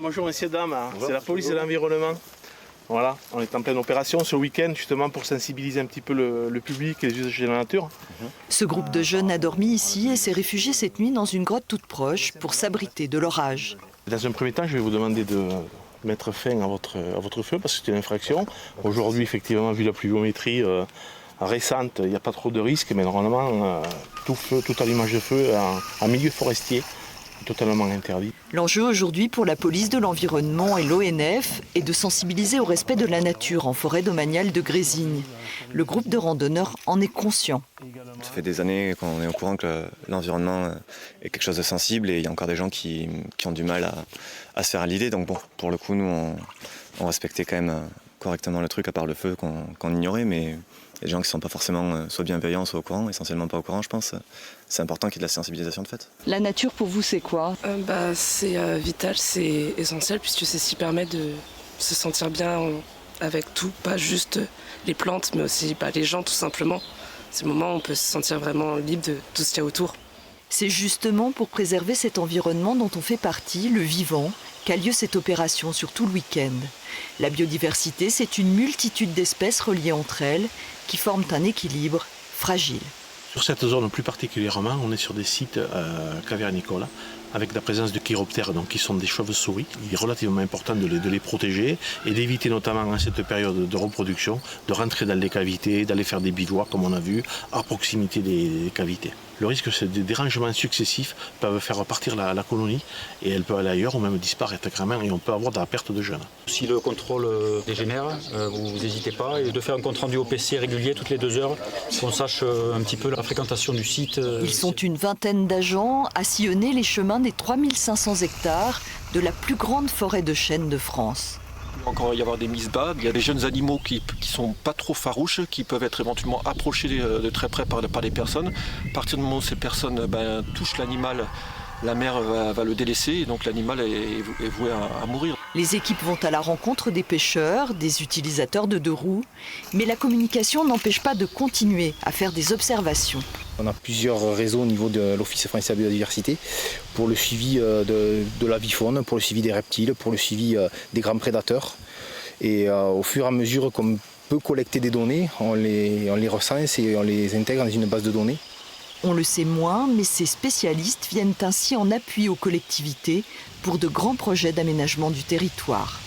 Bonjour messieurs, dames, c'est la police de l'environnement. Voilà, on est en pleine opération ce week-end justement pour sensibiliser un petit peu le public et les usagers de la nature. Ce groupe de jeunes a dormi ici et s'est réfugié cette nuit dans une grotte toute proche pour s'abriter de l'orage. Dans un premier temps, je vais vous demander de mettre fin à votre feu parce que c'est une infraction. Aujourd'hui, effectivement, vu la pluviométrie récente, il n'y a pas trop de risques, mais normalement, tout allumage de feu en milieu forestier est totalement interdit. L'enjeu aujourd'hui pour la police de l'environnement et l'ONF est de sensibiliser au respect de la nature en forêt domaniale de Grésigne. Le groupe de randonneurs en est conscient. Ça fait des années qu'on est au courant que l'environnement est quelque chose de sensible et il y a encore des gens qui ont du mal à se faire à l'idée. Donc bon, pour le coup, nous, on respectait quand même correctement le truc, à part le feu qu'on ignorait, mais il y a des gens qui ne sont pas forcément soit bienveillants, soit au courant, essentiellement pas au courant, je pense. C'est important qu'il y ait de la sensibilisation de fait. La nature pour vous, c'est quoi ? C'est vital, c'est essentiel puisque c'est ce qui permet de se sentir bien avec tout, pas juste les plantes, mais aussi les gens tout simplement. C'est le moment où on peut se sentir vraiment libre de tout ce qu'il y a autour. C'est justement pour préserver cet environnement dont on fait partie, le vivant, qu'a lieu cette opération sur tout le week-end. La biodiversité, c'est une multitude d'espèces reliées entre elles qui forment un équilibre fragile. Sur cette zone plus particulièrement, on est sur des sites cavernicoles avec la présence de chiroptères, donc qui sont des chauves-souris. Il est relativement important de les protéger et d'éviter notamment en cette période de reproduction de rentrer dans les cavités, d'aller faire des bivouacs comme on a vu, à proximité des cavités. Le risque, c'est des dérangements successifs peuvent faire partir la colonie et elle peut aller ailleurs ou même disparaître carrément et on peut avoir de la perte de jeunes. Si le contrôle dégénère, vous n'hésitez pas et de faire un compte rendu au PC régulier toutes les 2 heures, qu'on sache un petit peu la fréquentation du site. Ils sont une vingtaine d'agents à sillonner les chemins des 3500 hectares de la plus grande forêt de chênes de France. Il va encore y avoir des mises bas, il y a des jeunes animaux qui sont pas trop farouches, qui peuvent être éventuellement approchés de très près par des personnes. À partir du moment où ces personnes touchent l'animal, la mère va le délaisser et donc l'animal est voué à mourir. Les équipes vont à la rencontre des pêcheurs, des utilisateurs de 2 roues, mais la communication n'empêche pas de continuer à faire des observations. On a plusieurs réseaux au niveau de l'Office français de la biodiversité pour le suivi de la vie-faune, pour le suivi des reptiles, pour le suivi des grands prédateurs. Et au fur et à mesure qu'on peut collecter des données, on les recense et on les intègre dans une base de données. On le sait moins, mais ces spécialistes viennent ainsi en appui aux collectivités pour de grands projets d'aménagement du territoire.